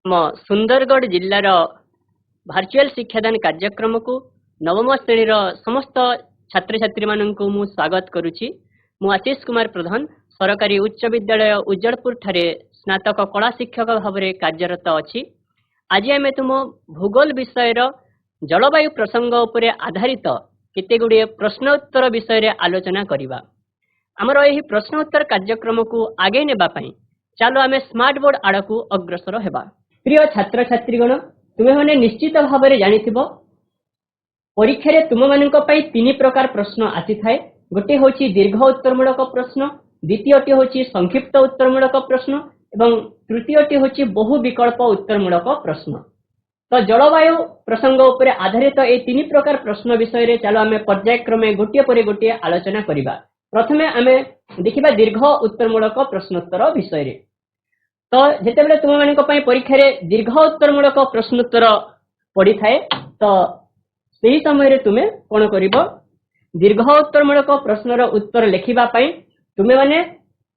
सुंदरगढ़ जिल्लार भार्चुआल शिक्षादान कार्यक्रम को नवम श्रेणी समस्त छात्र छात्री मानू मु स्वागत करुछि। मु आशीष कुमार प्रधान सरकारी उच्च विद्यालय उज्जड़पुर ठारे स्नातक कला शिक्षक भाव में कार्यरत अछि। आज आम तुम भूगोल विषय जलवायु प्रसंग उपरे आधारित केते गुड़े प्रश्नोत्तर विषय आलोचना करिबा। आमर यही प्रश्नोत्तर कार्यक्रम को आगे नेबा पई चलो आम स्मार्ट बोर्ड आड़ को अग्रसर हेबा। प्रिय छात्र छात्रीगण, तुमे माने निश्चित भाव में जानिथिबो परीक्षा रे तुम मानक पई तीन प्रकार प्रश्न आसी थाए। गोटे होची दीर्घ उत्तरमूलक प्रश्न, द्वितीयटी होची संक्षिप्त उत्तरमूलक प्रश्न एवं तृतीयटी होची बहु विकल्प उत्तरमूलक प्रश्न। तो जलवायु प्रसंग उपरे आधारित ए तीन प्रकार प्रश्न विषय रे चलो आमे पर्यायक्रमे गोटे पर गोटे आलोचना करिबा। प्रथमे आमे देखिबा दीर्घ उत्तरमूलक प्रश्नोत्तर विषय रे। तो जेतेबेले तुम मानक पई परीक्षा रे दीर्घ उत्तरमूलक प्रश्नोत्तर पड़ी थाए तो सही समय रे तुमे कोन करिवो, दीर्घ उत्तरमूलक प्रश्नर उत्तर लिखिबा पई तुमे माने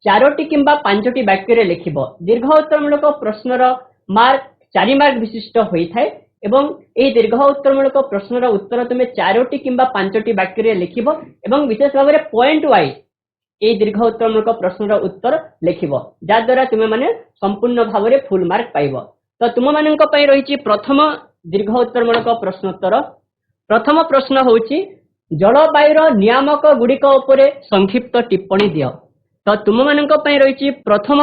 4टी किंबा 5टी वाक्य रे लिखिबो। दीर्घ उत्तरमूलक प्रश्नर मार्क 4 मार्क विशिष्ट होई थाए एवं ए दीर्घ उत्तरमूलक प्रश्नर उत्तर तुमे 4टी किंबा 5टी वाक्य रे लिखिबो एवं विशेष भाव में पॉइंट वाइज ए दीर्घ उत्तरमूलक प्रश्नर उत्तर लिखिबो, जा द्वारा तुमे माने संपूर्ण भाव में फुल मार्क पाइबो। तो तुम मानक पई रहिछि प्रथम दीर्घ उत्तरमूलक प्रश्नोत्तर। प्रथम प्रश्न होउछि जलवायुर नियामक गुड़िक उपरे संक्षिप्त टिप्पणी दियो। तो तुम मानक पई रहिछि प्रथम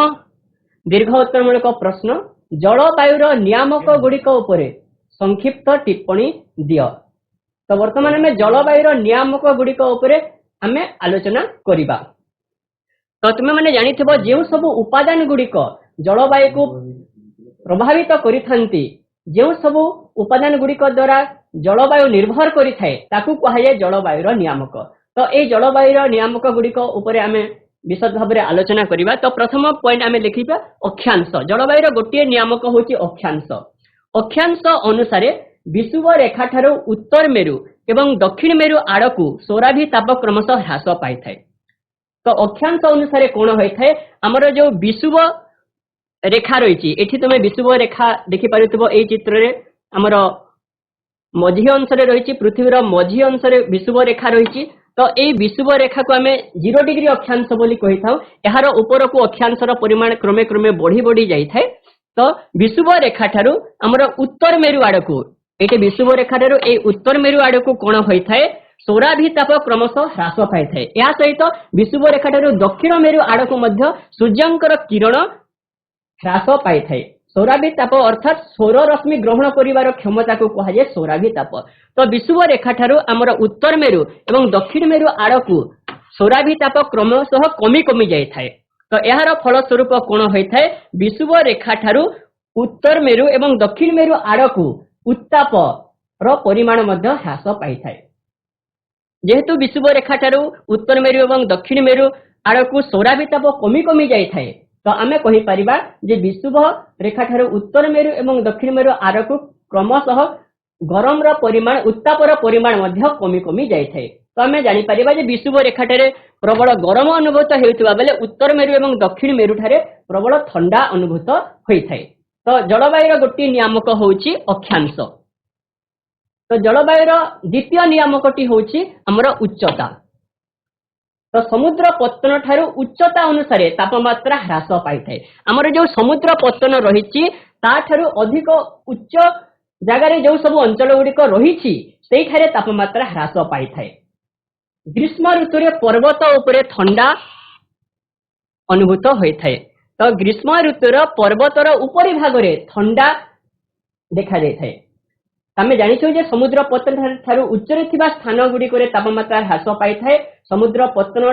दीर्घ उत्तरमूलक प्रश्न जलवायुर नियामक गुड़िक उपरे संक्षिप्त टिप्पणी दियो। तो वर्तमान में जलवायुर नियामक गुड़िक उपरे आमे आलोचना करिबा। तो तुम माने जानिथिबो जे सब उपादान गुड़िक जलवायु को प्रभावित करिथांती, जे सब उपादान गुड़िक द्वारा जलवायु निर्भर करिथाए ताकू कहाए जलवायुर नियामक। तो ए जलवायुर नियामक गुड़िक उपरे आमे विशद भाव में आलोचना करिबा। तो प्रथम पॉइंट आमे लिखिबा अक्षांश। जलवायुर गोटे नियामक होची अक्षांश। अक्षांश अनुसार विषुव रेखा ठारो उत्तर मेरु एवं दक्षिण मेरु आड़कू सौराभी ताप क्रमशः ह्रास पाई थाए। तो अक्षांश अनुसार कोन होई थाए, हमर जो विषुव रेखा रही एठी तुमे विषुव रेखा देखि पारुथिबो। ए चित्र रे हमर मझी अंश रे रही पृथ्वीर मझी अंश रे विषुव रेखा रही। तो ए विषुव रेखा को आमे 0 डिग्री अक्षांश बोली कहि थाउ। एहार ऊपर को अक्षांशर परिमाण क्रमे क्रमे बढ़ी बढ़ी जाई थाए। तो विषुव रेखा ठारू हमर उत्तर मेरु आड़कू एटे विषुव रेखा ठारू ए उत्तर मेरु आड़कू कोन होई थाए, सौराभिताप क्रमशः ह्रास पाई थाए। या सहित विषुव रेखा ठारू दक्षिण मेरु आड़कू मध्य सूर्यंकर किरण ह्रास पाई थाए। सौराभिताप अर्थात सौर रश्मि ग्रहण करिवार क्षमता को कहा जाय सौराभिताप। तो विषुव रेखा ठारू हमर उत्तर मेरु एवं दक्षिण मेरु आड़कू सौराभिताप क्रमशः कमी कमी जाय थाए। तो यार फल स्वरूप कोन होई थाए, विषुव रेखा ठारू उत्तर मेरु एवं दक्षिण मेरु आड़कू उत्ताप रो परिमाण मध्य ह्रास पाई थाए। जेहेतु विषुव रेखा ठारू उत्तर मेरु एवं दक्षिण मेरु आड़कू सौराभिताप कमी कमी जाय थाए। तो आमे कहि परिबा जे विषुव रेखा ठारू उत्तर मेरु एवं दक्षिण मेरु आड़कू क्रमशः गरम रो परिमाण उत्ताप रो परिमाण मध्य कमी कमी जाय थाए। तो आमे जानि परिबा जे विषुव रेखा ठारे प्रबल गरम अनुभूत हेउतबा बेले उत्तर मेरु एवं दक्षिण मेरु ठारे प्रबल ठंडा अनुभूत होई थाए। तो जलवायुर गोटी नियामक होउची अक्षांश। तो जलवायुर द्वितीय नियामकटी होउची हमर उच्चता। तो समुद्र पतन ठारू उच्चता अनुसार तापमात्रा ह्रास पाई थाए। हमर जो समुद्र पतन रहिची ता ठारू अधिक उच्च जगह रे जो सब अंचल गुड़िक रहिची सेई ठारे तापमात्रा ह्रास पाई थाए। ग्रीष्म ऋतु रे पर्वत उपरे ठंडा अनुभूत होई थाए। तो ग्रीष्म ऋतुर पर्वतर उपरी भाग रे ठंडा देखा जाय थाए। आमे जानिछु जे समुद्र पतन ठारू उच्चरे थिबा स्थान गुडी करे तापमात्रा ह्रास पाई थाए। समुद्र पतन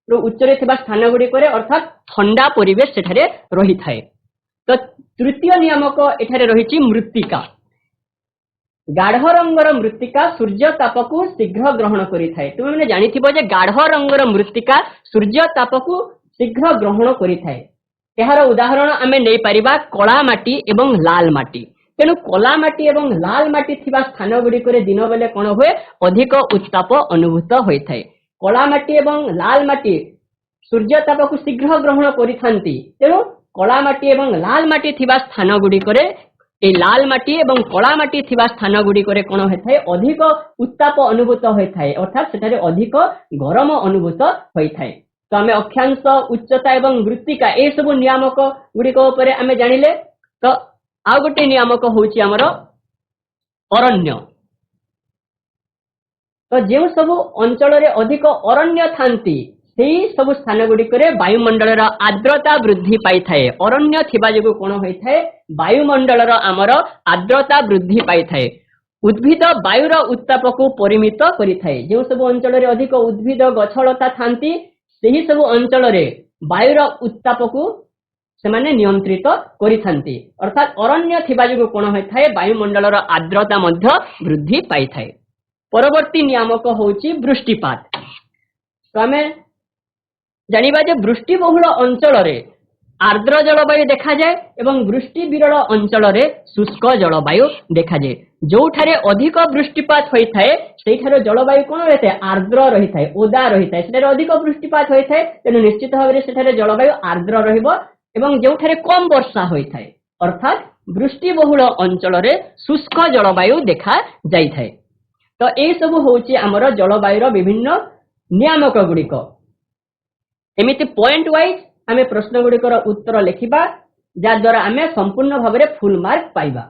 रो उच्चरे थिबा स्थान गुडी करे अर्थात ठंडा परिवेश सेठारे रही थाए। तो तृतीय नियामक एठारे रहिछि मृत्तिका। गाढ़ रंगर मृत्तिका सूर्य ताप को शीघ्र ग्रहण करि थाए। तुमे माने जानिथिबो जे गाढ़ रंगर मृत्तिका सूर्य ताप को शीघ्र ग्रहण करि थाए। एहार उदाहरण आमे नै परिबा कला माटी एवं लाल माटी। तेणु कला माटी एवं लाल माटी थिबा स्थान गुड़िक दिन बेले कौन हुए अधिक उत्ताप अनुभूत होता है। कला माटी एवं लाल माटी सूर्य ताप को शीघ्र ग्रहण करिथांती। तेणु कला माटी एवं लाल माटी थिबा स्थान गुड़िक ए लाल माटी एवं कला माटी थिबा स्थान गुड़िकरे कोन होइथाय अधिक उत्ताप अनुभूत होइथाय अर्थात सेठारे अधिक गरम अनुभूत होइथाय। तो आमे अक्षांश उच्चता एवं वृत्तिका ए सब नियामक गुड़िक उपरे आमे जानिले। तो आ गोटे नियामक होउची हमर अरण्य। तो जे सब अंचल रे अधिक अरण्य थांती सेही सब स्थान गुड़िकरे वायुमंडलर आर्द्रता वृद्धि पाई थाए। अरण्य थिबा जोगु कोन होइथाय वायुमंडलर आमर आर्द्रता वृद्धि पाई थाए। उद्भिद वायुर उत्ताप को परिमित करिथाए। जे सब अंचल रे अधिक उद्भिद गछलता थांती सेही सब अंचल रे वायुर उत्ताप को सेमाने नियंत्रित करिथांती। अर्थात अरण्य थिबा जोगु कोन होइथाय वायुमंडलर आर्द्रता मध्य वृद्धि पाई थाए। परवर्ती नियामक होउची वृष्टिपात। तो हमें जानिबा जे वृष्टि बहुल अंचल रे आर्द्र जलवायु देखा जाए एवं वृष्टि विरल अंचल रे शुष्क जलवायु देखा जाए। जोठारे अधिक वृष्टिपात होइथाय सेठारे जलवायु कोन रहते आर्द्र रहिथाय ओदा रहिथाय। सेठारे अधिक वृष्टिपात होइथाय तेनु निश्चित भाबरे सेठारे जलवायु आर्द्र रहिबो एवं जोठारे कम वर्षा होइथाय अर्थात वृष्टि बहुल अंचल रे शुष्क जलवायु देखा जाइथाय। तो ए सब होउची हमर जलवायुर विभिन्न नियामक गुड़िक। एमिति पॉइंट वाइज आमे प्रश्न गुड़िकर उत्तर लिखिबा जा द्वारा आमे संपूर्ण भाबरे फुल मार्क पाइबा।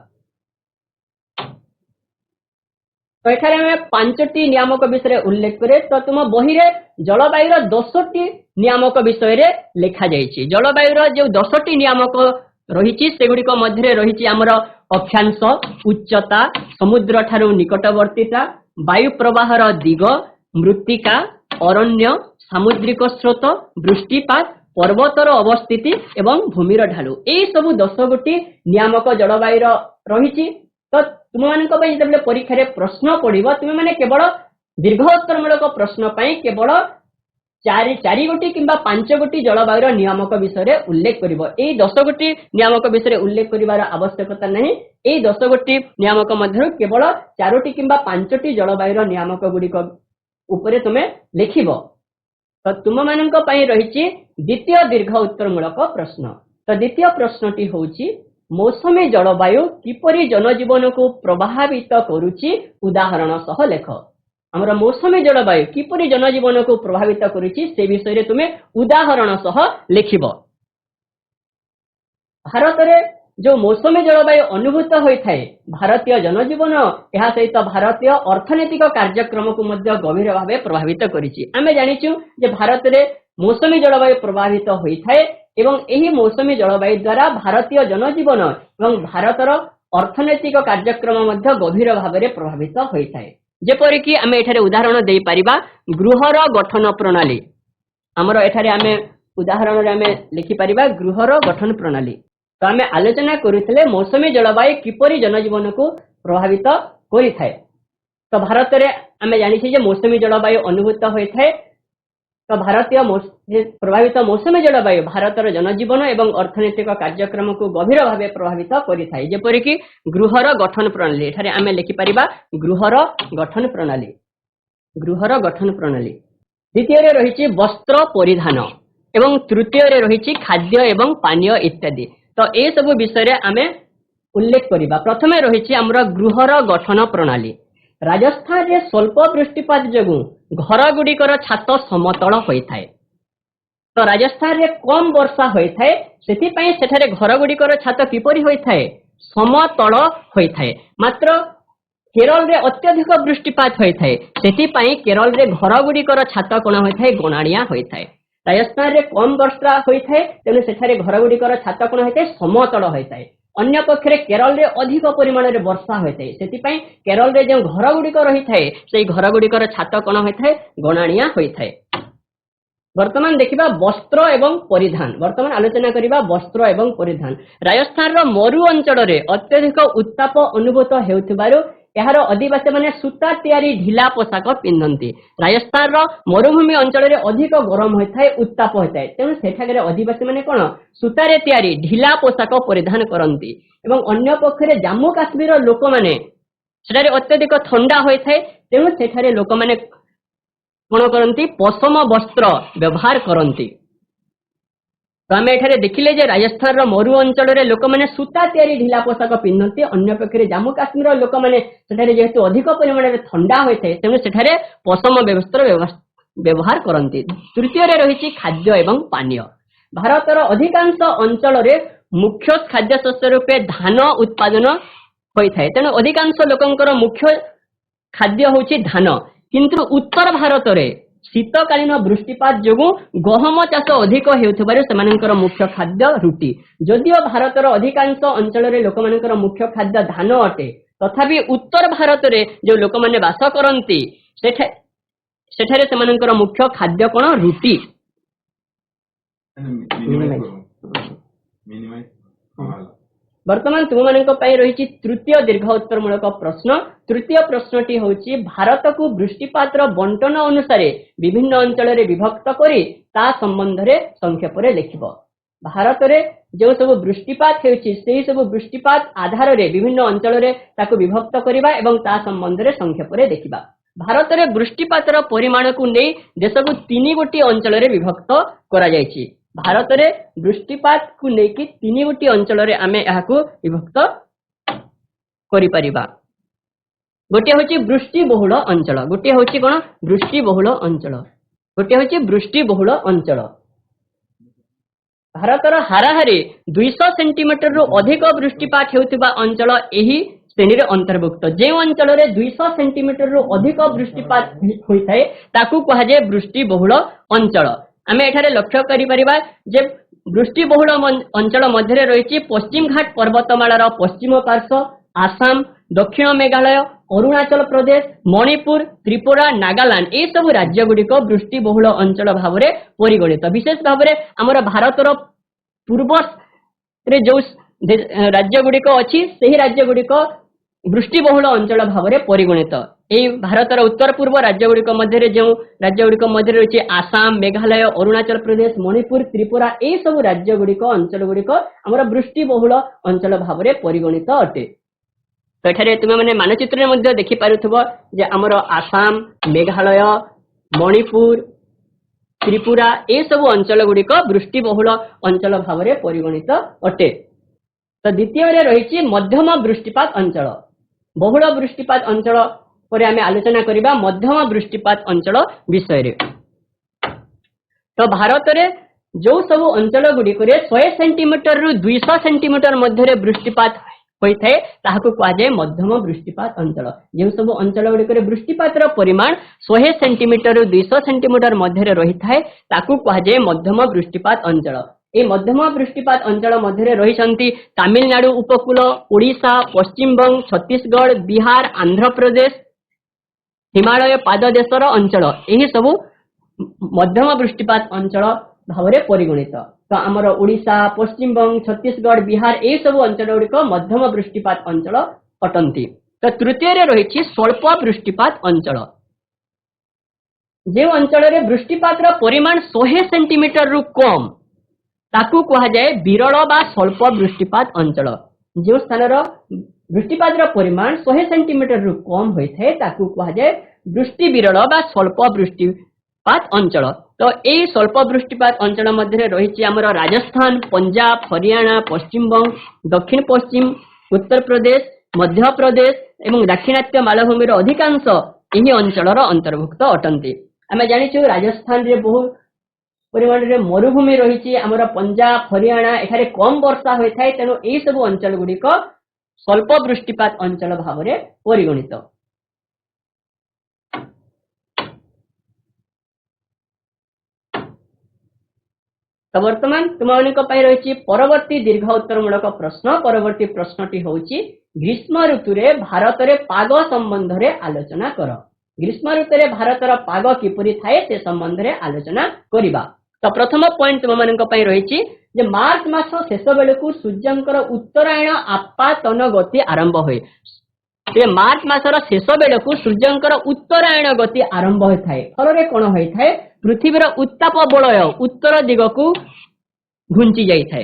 तो एठारे आमे 5टी नियामक विषय उल्लेख करे। तो तुम बही रे जलवायुर 10टी नियामक विषय रे लिखा जायछि। जलवायुर जो 10टी नियामक रहिछि सेगुड़िक मध्यरे रहिछि हमर अक्षांश उच्चता समुद्र ठारू निकटवर्तीता वायु प्रवाहर दिग मृत्तिका अरण्य सामुद्रिक स्रोत वृष्टिपात पर्वतर अवस्थिति एवं भूमिर ढालू ए सब 10 गोटी नियामक जलवायुर रहिछि। तो तुम मानक पई जबले परीक्षा रे प्रश्न पड़िबो तुम माने केवल दीर्घ उत्तरमूलक प्रश्न पई केवल 4 गोटी किंबा 5 गोटी जलवायुर नियामक विषय रे उल्लेख करिवो। ए 10 गोटी नियामक विषय रे उल्लेख करिवार आवश्यकता नहीं। ए 10 गोटी नियामक मध्यरु केवल 4टी किंबा 5टी जलवायुर नियामक गुड़िक उपरे तुमे लिखिबो। तो तुम मानक पई रहिछि द्वितीय दीर्घ उत्तरमूलक प्रश्न। तो द्वितीय प्रश्नटी होउछि मौसमी जलवायु किपरि जनजीवन को प्रभावित करूछि उदाहरण सह लेख। हमर मौसमी जलवायु किपरि जनजीवन को प्रभावित करूछि से विषय रे तुमे उदाहरण सह लिखिबो। भारत रे जो मौसमी जलवायु अनुभूत होइथाय भारतीय जनजीवन एहा सहित भारतीय अर्थनैतिक कार्यक्रम को मध्य गभीर भावे प्रभावित करिछि। आमे जानिछु जे भारत रे मौसमी जलवायु प्रभावित होइथाय एवं एही मौसमी जलवायु द्वारा भारतीय जनजीवन एवं भारतर अर्थनैतिक कार्यक्रम मध्य गभीर भावे प्रभावित होइथाय। जेपरि कि आमे एठारे उदाहरण देई परिबा गृहर गठन प्रणाली। हमर एठारे आमे उदाहरण रे आमे लिखि परिबा गृहर गठन प्रणाली। तो आमे आलोचना करुथिले मौसमी जलवायु किपरि जनजीवन को प्रभावित करिथाय। तो भारत रे आमे जानिछि जे मौसमी जलवायु अनुभूत होइथाय। तो भारतीय प्रभावित मौसमी जलवायु भारतर जनजीवन एवं अर्थनैतिक कार्यक्रम को गभीर भावे प्रभावित करिथाय। जेपरि कि गृहर गठन प्रणाली एठारे आमे लिखि परिबा गृहर गठन प्रणाली। गृहर गठन प्रणाली। द्वितीय रे रहिछि वस्त्र परिधान एवं तृतीय रे रहिछि खाद्य एवं पानीय इत्यादि। तो ए सब विषय रे आमे उल्लेख करिबा। प्रथमे रहिछि हमर गृहर गठन प्रणाली। राजस्थान रे स्वल्प वृष्टिपात जगु घर गुड़िकर छात समतल होइथाय। तो राजस्थान रे कम वर्षा होइथाय सेति पई सेठारे घर गुड़िकर छात किपरि होइथाय समतल होइथाय। मात्र केरल रे अत्यधिक वृष्टिपात होइथाय सेति पई केरल रे घर गुड़िकर छात कोन होइथाय गणाणिया होइथाय। राजस्थान रे कम वर्षा होइथाय तेनु सेठारे घर गुड़िकर छात कोन होइथाय समतल होइथाय। अन्य पक्षरे केरल रे अधिक परिमाण रे वर्षा होइथाय सेति पई केरल रे जे घर गुड़िक रहिथाय सेई घर गुड़िकर छात कोन होइथाय गणाणिया होइथाय। वर्तमान देखिबा वस्त्र एवं परिधान। वर्तमान आलोचना करिबा वस्त्र एवं परिधान। राजस्थान रो मरु अंचल रे अत्यधिक उत्ताप अनुभूत हेउथिबारु एहार आदिवासी माने सूता तैयारी ढिला पोशाक पिंधंती। राजस्थान रो मरुभूमि अंचल रे अधिक गरम होइथाय उत्ताप होइथाय तेनु सेठाके आदिवासी माने कोन सूतारे तैयारी ढिला पोशाक परिधान करंती। एवं अन्य पक्षरे जम्मू काश्मीर लोक माने सेठारे अत्यधिक ठंडा होइथाय तेनु सेठारे लोक माने कोन करंती पशम वस्त्र व्यवहार करंती। तो आम एठारे देखिले जे राजस्थान मरु अंचल लोक मैंने सूता तैयारी ढिला पोशाक पिंधती अन्य पक्षे जम्मू काश्मीर लोक मैंने जेहेतु अधिक परिमाण में ठंडा होता है तेणु सेठारे पशम व्यवस्था व्यवहार करती। तृतीय रही खाद्य एवं पानीय। भारतर अधिकांश अंचल मुख्य खाद्य शस्य रूपे धान उत्पादन होता है तेणु अधिकांश लोकंकर मुख्य खाद्य होची धान किंतु उत्तर भारत रे शीतकालीन वृष्टिपात जोगु गहम चाष अधिक हेउथिबारु सेमानंकर मुख्य खाद्य रुटी। जदिओ भारतर अधिकांश अंचल रे लोक मानकर मुख्य खाद्य धान अटे तथापि उत्तर भारत रे जो लोक माने वास करंती सेठारे सेमानंकर मुख्य खाद्य कोन रुटी। वर्तमान तुम मानक पई रही तृतीय दीर्घ उत्तर मूलक प्रश्न। तृतीय प्रश्नटी होची भारत को वृष्टिपात बंटन अनुसार विभिन्न अंचल रे विभक्त करी ता संबंध रे संक्षेप रे लिखिबो। भारत रे जो सब वृष्टिपात हेउची सेही सब वृष्टिपात आधार रे विभिन्न अंचल रे ताको विभक्त करिबा एवं ता संबंध रे संक्षेप रे देखिबा। भारत रे वृष्टिपातर परिमाण को नै देश को 3 गोटी अंचल रे विभक्त करा जायछि। भारत रे वृष्टिपात को लेकिन 3 गोटी अंचल रे आमे एहाकू विभक्त करि परिबा। गोटे होची वृष्टि बहुल अंचल, गोटे होची कोन वृष्टि बहुल अंचल, गोटे होची वृष्टि बहुल अंचल। भारतर हाराहारी 200 सेंटीमीटर रु अधिक वृष्टिपात हेउथिबा अंचल एही श्रेणी रे अंतर्भुक्त। जे अंचल रे 200 सेंटीमीटर रु अधिक वृष्टिपात होइथाय ताकू कहा जाय वृष्टि बहुल अंचल। आमे एठारे लक्ष्य करि परिबा जे वृष्टि बहुल अंचल मध्य रही पश्चिम घाट पर्वतमालार पश्चिम पार्श्व, आसाम, दक्षिण मेघालय, अरुणाचल प्रदेश, मणिपुर, त्रिपुरा, नागालैंड ए सब राज्य गुड़िक वृष्टि बहुल अंचल भाव में परिगणित। विशेष भाव में आमर भारतर पूर्व जो राज्य गुड़िक अच्छी से राज्य गुड़िक वृष्टि बहुल अंचल भाव में परिगणित। यही भारतर उत्तर पूर्व राज्य गुड़िक मध्य जो राज्य गुड़िक मध्य रही आसाम, मेघालय, अरुणाचल प्रदेश, मणिपुर, त्रिपुरा ए सब राज्य गुड़िक अंचल गुड़िक आमर वृष्टि बहुल अंचल भाव में परिगणित अटे। तो एठारे तुम मैंने मानचित्र में देखि पारुथबो जे आमर आसाम, मेघालय, मणिपुर, त्रिपुरा ए सब अंचल गुड़िक वृष्टि बहुल अंचल भाव में परिगणित अटे। तो द्वितीय रही मध्यम वृष्टिपात अंचल। बहुल वृष्टिपात अंचल पर आमे आलोचना करिबा मध्यम वृष्टिपात अंचल विषय रे। तो भारत रे जो सब अंचल गुड़िक 100 सेंटीमीटर रु 200 सेंटीमीटर मध्य वृष्टिपात होता है ताहाको कहा जाए मध्यम वृष्टिपात अंचल। जो सब अंचल गुड़िक वृष्टिपातर परिमाण 100 सेंटीमीटर रु 200 सेंटीमीटर मध्य रही है ताकू कहा जाए मध्यम वृष्टिपात अंचल। ए मध्यम वृष्टिपात अंचल मध्य रही तमिलनाडु उपकूल, ओडिशा, पश्चिम बंग, छत्तीसगढ़, बिहार, आंध्र प्रदेश, हिमालय पाददेशर अंचल यही सब मध्यम वृष्टिपात अंचल भाव में परिगणित। तो आमर ओडिशा, पश्चिम बंग, छत्तीसगढ़, बिहार ए सब अंचल गुड़िक मध्यम वृष्टिपात अंचल अटंती। तो तृतीय रही स्वल्प वृष्टिपात अंचल। जो अंचल रे वृष्टिपातर परिमाण 100 सेंटीमीटर रु कम ताकू कहा जाए विरल बा स्वल्प वृष्टिपात अंचल। जो स्थान वृष्टिपात परिमाण 100 सेंटीमीटर रु कम होता है ताकू कहा जाए वृष्टि विरल बा स्वल्प वृष्टिपात अंचल। तो यही स्वल्प वृष्टिपात अंचल मध्य रही आमर राजस्थान, पंजाब, हरियाणा, पश्चिम बंग, दक्षिण पश्चिम, उत्तर प्रदेश, मध्य प्रदेश एवं दाक्षिणात्य मालभूमि अधिकांश यही अंचल अंतर्भुक्त अटंती। आम जानिछु राजस्थान रे बहु परिमाण रे मरुभूमि रही आमर पंजाब, हरियाणा एठारे कम वर्षा होता है तेणु यही सब अंचल गुड़िक स्वल्प वृष्टिपात अंचल भाव में परिगणित। तो वर्तमान तुम रही परवर्ती दीर्घ उत्तरमूलक प्रश्न। परवर्ती प्रश्नटी होची ग्रीष्म ऋतु रे भारत रे पाग संबंध रे आलोचना कर। ग्रीष्म ऋतु रे भारतर पाग किपरि थाए से संबंध रे आलोचना करिबा। तो प्रथम पॉइंट तुम रही जे मार्च मास शेष बेलू सूर्यंकर उत्तरायण आपातन गति आरंभ हुए। मार्च मासर शेष बेलू सूर्यंकर उत्तरायण गति आरंभ होता है। फल कौन होता है पृथ्वीर उत्ताप बलय उत्तर दिग को घुंची जाए।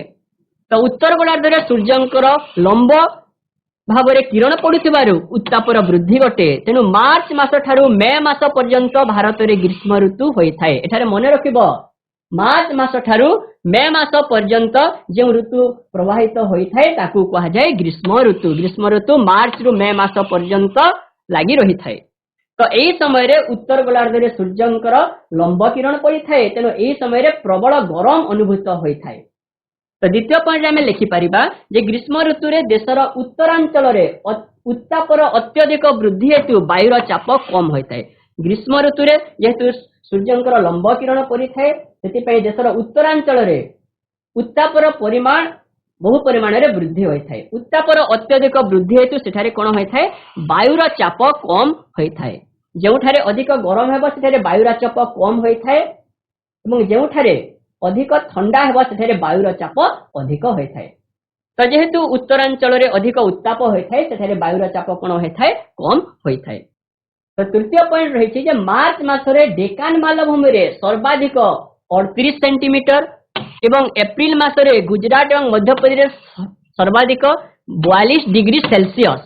तो उत्तर गोलार्ध सूर्यंकर लंब भाव में किरण पड़ुथिबारु उत्तापर वृद्धि घटे। तेणु मार्च मास ठारू मे मास पर्यंत भारत में ग्रीष्म ऋतु होता है। एठारे मन रखिबो मार्च मास ठारू मे मास पर्यंत जो ऋतु प्रवाहित होता है ताकू कहा जाए ग्रीष्म ऋतु। ग्रीष्म ऋतु मार्च रु मे मास पर्यंत लगी रही थाए। तो यही समय उत्तर गोलार्ध में सूर्यंकर लंब किरण पड़ी थाए, तेणु यही समय प्रबल गरम अनुभूत होता है। तो द्वितीय पॉइंट आम लिखिपर जे ग्रीष्म ऋतु रे देशर उत्तरांचल उत्तापर अत्यधिक वृद्धि हेतु वायुर चाप कम होता है। ग्रीष्म ऋतु रे जेहेतु सूर्यंकर लंब किरण पड़ी थाए से देशर उत्तरांचल उत्तापर परिमाण बहु परिमाण रे वृद्धि होता है। उत्तापर अत्यधिक वृद्धि हेतु सेठारे कौन होता है वायुर चाप कम होता है। जोठारे अधिक गरम हेबो सेठारे वायुर चाप कम होता है एवं जोठारे अधिक ठंडा हेबो सेठारे वायुर चाप अधिक होता है। तो जेहेतु उत्तरांचल रे अधिक उत्ताप होता है सेठारे वायुर चाप कौन होता है कम होता है। तो तृतीय पॉइंट रही है मार्च मासरे डेकान मालभूमि रे सर्वाधिक 38 सेंटीमीटर एवं एप्रिल मासरे गुजरात एवं मध्य प्रदेश सर्वाधिक 42 डिग्री सेल्सियस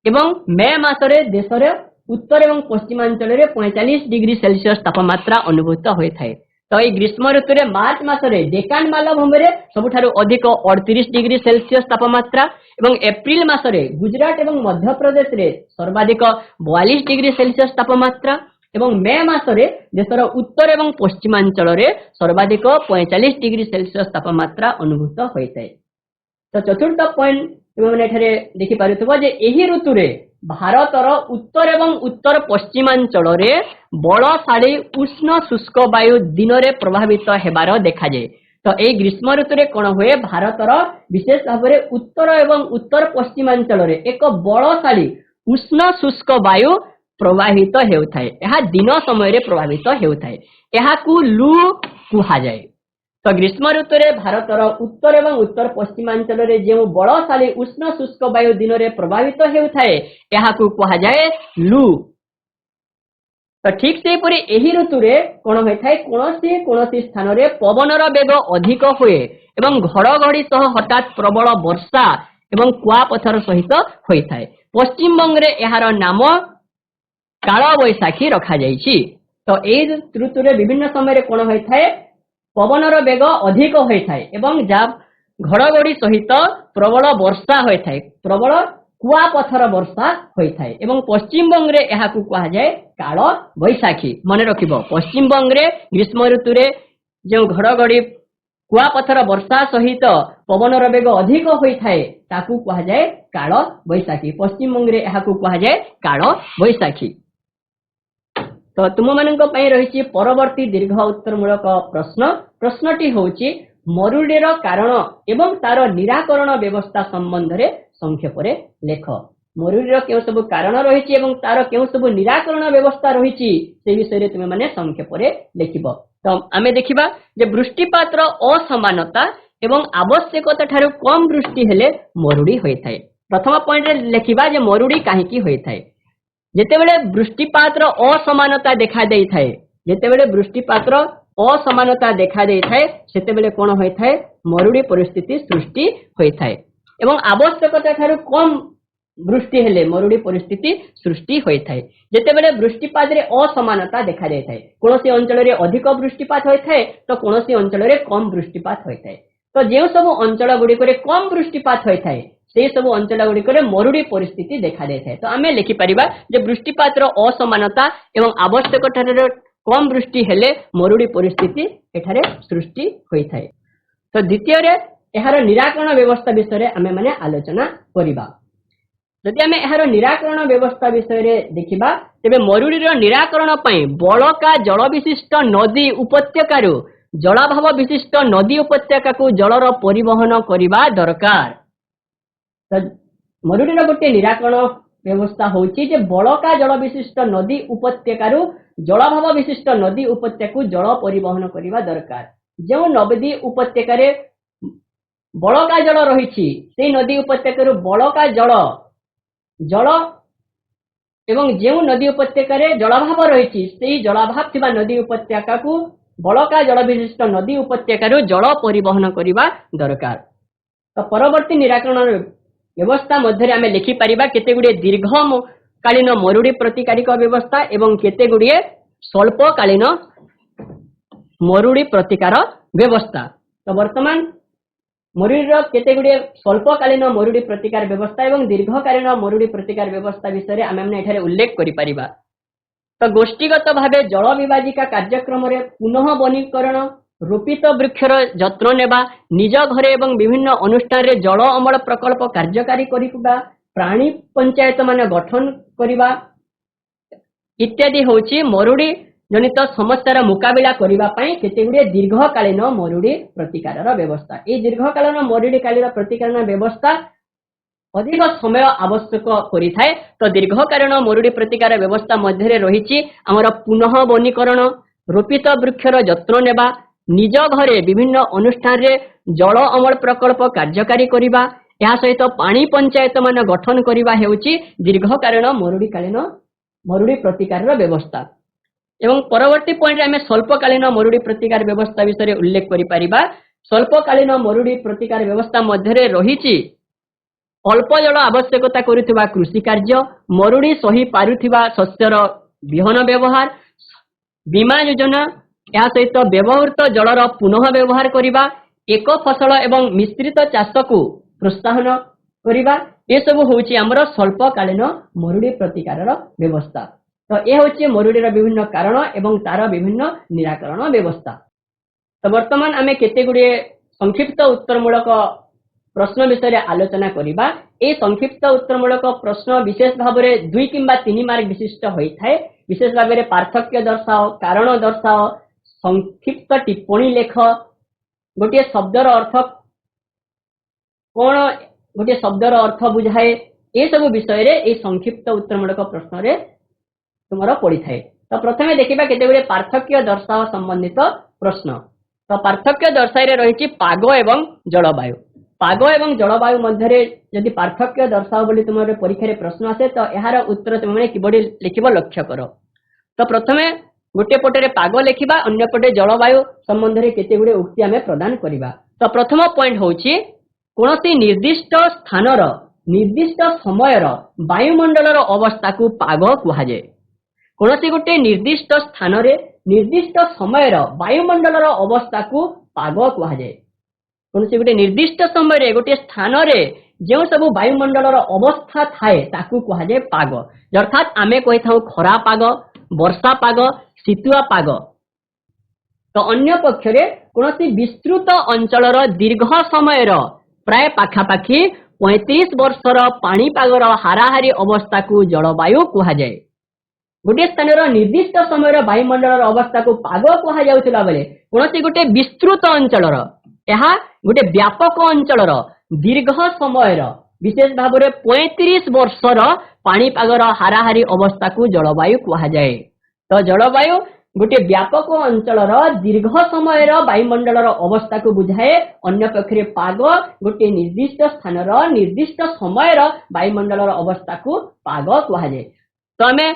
एवं मे मासरे देशर उत्तर एवं पश्चिमांचल रे 45 डिग्री सेल्सियस तापमात्रा अनुभूत होता है। तो ये ग्रीष्म ऋतु रे मार्च मासरे डेकान मालभूमि रे सबुठारु अधिक 38 डिग्री सेल्सियस तापमात्रा एवं एप्रिल मासरे गुजरात एवं मध्य प्रदेश रे सर्वाधिक 42 डिग्री सेल्सियस तापमात्रा एवं मे मासरे देशर उत्तर एवं पश्चिमांचल रे सर्वाधिक 45 डिग्री सेल्सियस तापमात्रा अनुभूत होता है। तो चतुर्थ पॉइंट मैंने देखि पारुथबो जे एही ऋतु रे भारतर उत्तर एवं उत्तर पश्चिमांचल रे बलशाली उष्ण शुष्क वायु दिन रे प्रभावित हेबार देखा जाए। तो यही ग्रीष्म ऋतु रे कौन हुए भारतर विशेष भाव में उत्तर एवं उत्तर पश्चिमांचल रे एक बलशाली उष्ण शुष्क वायु प्रवाहित होता है। यह दिन समय रे प्रभावित होता है। यह लू कहा जाए। तो ग्रीष्म ऋतु रे भारतर उत्तर एवं उत्तर पश्चिमांचल रे जो बलशाली उष्ण शुष्क वायु दिन रे प्रभावित होता है यह कहा जाए लू। तो ठीक से पूरी यही ऋतु रे कौन होता है कौन स्थान रे पवनर बेग अधिक हुए एवं घड़घड़ी सह हठात प्रबल वर्षा एवं कुआपथर सहित होता है। पश्चिम बंग रे यार नाम काल बैशाखी रखा जाइछि। तो यही ऋतु रे विभिन्न समय कौन होता है पवनर बेग अधिक होता है एवं जब घड़घड़ी सहित प्रबल वर्षा होता है, प्रबल कुआपथर वर्षा होता है एवं पश्चिम बंग रे यह कहा जाए काल बैशाखी। मन रखिबो पश्चिम बंग रे ग्रीष्म ऋतु रे जो घड़घड़ी कुआपथर वर्षा सहित पवनर बेग अधिक होता है ताकू कहा जाए काल बैशाखी। पश्चिम बंग रे यह कहा जाए काल बैशाखी। तो तुम मानक रही परवर्ती दीर्घ उत्तरमूलक प्रश्न। प्रश्नटी होची मरुडीर कारण एवं तार निराकरण व्यवस्था संबंध रे संक्षेप रे लेख। मरुडीर केउ सब कारण रही एवं तार केउ सब निराकरण व्यवस्था रही से विषय रे तुम माने संक्षेप रे लिखिबो। तो आमे देखिबा जे वृष्टिपातर असमानता एवं आवश्यकता ठारू कम वृष्टि हेले मरुडी होइथाय। प्रथम पॉइंट रे लिखिबा जे मरुडी काहेकि होइथाय। जेतेबेले वृष्टिपातर असमानता देखा देई थाए, जेतेबेले वृष्टिपातर असमानता देखा देई थाए सेतेबेले कोन होय थाए मरुडी परिस्थिति सृष्टि होय थाए एवं आवश्यकता ठारू कम वृष्टि हेले मरुडी परिस्थिति सृष्टि होय थाए। जेतेबेले वृष्टिपात रे असमानता देखा देई थाए, कोनोसी अंचल रे अधिक वृष्टिपात होय थाए तो कोनोसी अंचल रे कम वृष्टिपात होय थाए। तो जे सब अंचल गुडी करे कम वृष्टिपात होय थाए से सब अंचल गुड़िक मरुडी परिस्थिति देखा देता है। तो आम लिखिपर जे वृष्टिपातर असमानता एवं आवश्यक कम वृष्टि हेले मरुडी परिस्थिति एठारे सृष्टि होता है। तो द्वितीय यार निराकरण व्यवस्था विषय आम मैंने आलोचना करवा। जदि आम यार निराकरण व्यवस्था विषय देखा तेरे मरुडीर निराकरण बड़का जल विशिष्ट नदी उपत्यकारु जलाभाव विशिष्ट नदी उपत्यका को जलर परिवहन करने दरकार। तो मरुडीर गोटे निराकरण व्यवस्था होची जे बड़का जल विशिष्ट नदी उपत्यकारु जलाभाव विशिष्ट नदी उपत्यका जल परिवहन करने दरकार। जो नदी उपत्यकार बड़का जल रही से नदी उपत्यकारु बड़का जल जल एवं जो नदी उपत्यकार जलाभाव रही से जलाभाव थिबा नदी उपत्यका को बड़का जल विशिष्ट नदी उपत्यकारु जल परिवहन करने दरकार। तो परवर्ती निराकरण व्यवस्था मध्य आम लिखिपर केते गुड़े दीर्घकालीन मरुडी प्रतिकारिक व्यवस्था एवं केते गुड़े स्वल्पकालीन मरुड़ी प्रतिकार व्यवस्था। तो वर्तमान मरुड़ी केते गुडे स्वल्पकालीन मरुड़ी प्रतिकार व्यवस्था एवं दीर्घकालीन मरुड़ी प्रतिकार व्यवस्था विषय आम एठारे उल्लेख करि परिबा। तो गोष्ठीगत भावे जल विभाजिका कार्यक्रम रे पुनः वनीकरण रोपित वृक्षर जत्न नेबा निज घरे एवं विभिन्न अनुष्ठान रे जल अमल प्रकल्प कार्यकारी करिबा प्राणी पंचायत मान गठन करिबा इत्यादि होची मरुड़ी जनित समस्यार मुकाबिला करिबा पई केतेगुडे दीर्घकालीन मरुड़ी प्रतिकार व्यवस्था। ए दीर्घकालीन मरुड़ी कालीन प्रतिकार व्यवस्था अधिक समय आवश्यक करिथाय। तो दीर्घकालीन मरुड़ी प्रतिकार व्यवस्था मध्य रहिछि हमर पुनः वनीकरण रोपित वृक्षर जत्न नेबा निज घरे विभिन्न अनुष्ठान रे जल अमल प्रकल्प कार्यकारी करिबा या सहित पानी पंचायत मान गठन करिबा हेउछि दीर्घकालीन मरुड़ी प्रतिकार व्यवस्था। एवं परवर्ती पॉइंट आमे स्वल्पकालीन मरुड़ी प्रतिकार व्यवस्था विषय उल्लेख करि परिबा। स्वल्पकालीन मरुड़ी प्रतिकार व्यवस्था मध्य रहिछि अल्प जल आवश्यकता करुथिबा कृषि कार्य मरुड़ी सही पारुथिबा शस्यर बिहन व्यवहार बीमा योजना या सहित व्यवहृत जलर पुनः व्यवहार करिबा एक फसल एवं मिश्रित चाष को प्रोत्साहन करिबा ये सब होछि हमर स्वल्पकालीन मरुड़ी प्रतिकार व्यवस्था। तो ये होछि मरुड़ीर विभिन्न कारण एवं तार विभिन्न निराकरण व्यवस्था। तो वर्तमान आमे केते गुडे संक्षिप्त उत्तरमूलक प्रश्न विषय आलोचना करिबा। ए संक्षिप्त उत्तरमूलक प्रश्न विशेष भाव में 2 किंबा 3 मार्क विशिष्ट होइथाय। विशेष भाव में पार्थक्य दर्शाओ कारण दर्शाओ संक्षिप्त टिप्पणी लेख गोटे शब्दर अर्थ कोन गोटे शब्दर अर्थ बुझाए ए सब विषय रे ए संक्षिप्त उत्तरमूलक प्रश्न रे तुमरा पड़ी थाए। तो प्रथमे देखिबा केते गुडे पार्थक्य दर्शाओ संबंधित प्रश्न। तो पार्थक्य दर्शाई रे रहिछि पाग एवं जलवायु। पाग एवं जलवायु मध्य यदि पार्थक्य दर्शाओ बोली तुमरे परीक्षा रे प्रश्न आसे तो एहार उत्तर तुमने किबडी लिखिबो लक्ष्य करो। तो प्रथमे गोटे पटे पाग लिखिबा अन्य पटे जलवायु संबंध रे केते गुडे उक्ति आमे प्रदान करिबा। तो प्रथम पॉइंट होछि कोनोसी निर्दिष्ट स्थानर निर्दिष्ट समयर वायुमंडलर अवस्था को पाग कुहा जाय। कोनोसी गोटे निर्दिष्ट स्थान रे निर्दिष्ट समयर वायुमंडलर अवस्था को पाग कुहा जाय। कोनोसी गोटे निर्दिष्ट समय रे गोटे स्थान रे जो सब वायुमंडलर अवस्था थाए ताकू कुहा जाय पाग। अर्थात आमे कहि थाउ खरा पाग वर्षा पाग शीतुआ पाग। तो अन्य पक्ष रे कोनोसी विस्तृत अंचलर दीर्घ समयर प्राय पाखापाखी 35 वर्षर पाणीपागर हाराहारी अवस्था को जलवायु कुहा जाय। गोटे स्थान निर्दिष्ट समय वायुमंडल अवस्था को पाग कुहा जाउथिला बेले कोनोसी गोटे विस्तृत अंचलर एहा गोटे व्यापक अंचलर दीर्घ समयर विशेष भाव में 35 वर्षर पाणीपागर हाराहारी अवस्था को जलवायु कुहा जाय। तो जलवायु गोटे व्यापक अंचलर दीर्घ समयर वायुमंडलर अवस्था को बुझाए। अन्य पक्षरे पाग गोटे निर्दिष्ट स्थानर निर्दिष्ट समयर वायुमंडलर अवस्था को पाग कुहा जाय। तो आमे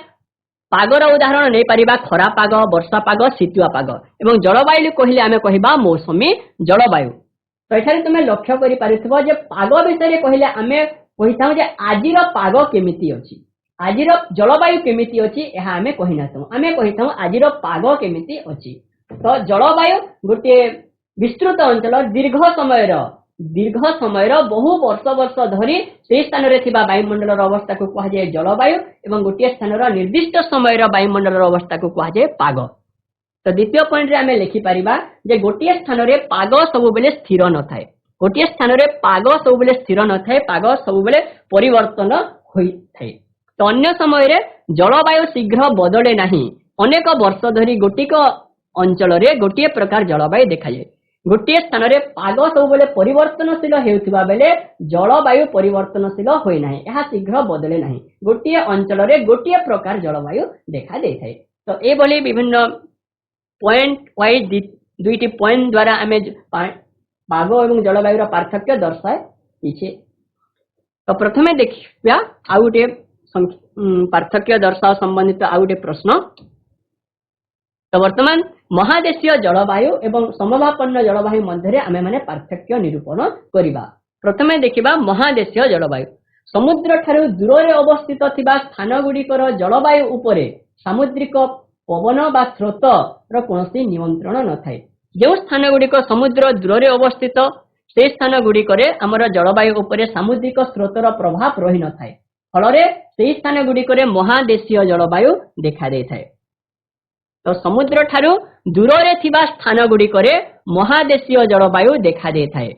पागर उदाहरण नहीं पारिबा खरा पाग वर्षा पाग शीतुआ पाग एवं जलवायु कहले आमे कहिबा मौसमी जलवायु। तो एठारे तुमे लक्ष्य करि पारिथबो जे पाग विषय कहले आमे कहिताउ जे आजिर पाग केमिति अछि आजिर जलवायु केमिति अछि एहा आमे कहिनाथौ आमे कहिताउ आजिर पाग केमिति अछि। तो जलवायु गोटे विस्तृत अंचल दीर्घ समयर बहु वर्ष धरी से स्थान रे थिबा वायुमंडलर अवस्था को कहा जाय जलवायु एवं गोटे स्थानर निर्दिष्ट समय वायुमंडलर अवस्था को कहा जाय पाग। तो द्वितीय पॉइंट रे आमे लिखि परिबा जे गोटे स्थान रे पाग सब बेले स्थिर न थाए। गोटे स्थान रे पाग सब बेले स्थिर न थाए पाग सब बेले परिवर्तन होई थाए। तो अन्य समय रे जलवायु शीघ्र बदले नाही। अनेक वर्ष धरी गोटिक अंचल रे गोटे प्रकार जलवायु देखा जाय। गोटे स्थान रे पाग सब बेले परिवर्तनशील हेउथिबा बेले जलवायु परिवर्तनशील होय नाही एहा शीघ्र बदले नाही। गोटे अंचल रे गोटे प्रकार जलवायु देखा देथाय। तो ए बोली विभिन्न पॉइंट वाइज दुईटी पॉइंट द्वारा आमे पाग एवं जलवायु पार्थक्य दर्शाए इछे। तो प्रथमे देखिबा आउ गोटे पार्थक्य दर्शाओ संबंधित आउ गोटे प्रश्न। तो वर्तमान महादेशीय जलवायु एवं समभापन्न जलवायु मध्य आमे माने पार्थक्य निरूपण करिबा। प्रथमे देखिबा महादेशीय जलवायु समुद्र ठारू दूर रे अवस्थित थिबा स्थान गुडीकर जलवायु उपरे सामुद्रिक पवन बा स्रोत कौन नियंत्रण न थाए। जो स्थान गुड़िक समुद्र दूर अवस्थित से स्थान गुड़िक आमर जलवायु उपरे सामुद्रिक स्रोतर प्रभाव रही न थाए। फल से स्थान गुड़िक महादेशीय जलवायु देखा दे थाए। तो समुद्र ठारू दूर स्थान गुड़िक महादेशीय जलवायु देखा दे थाए।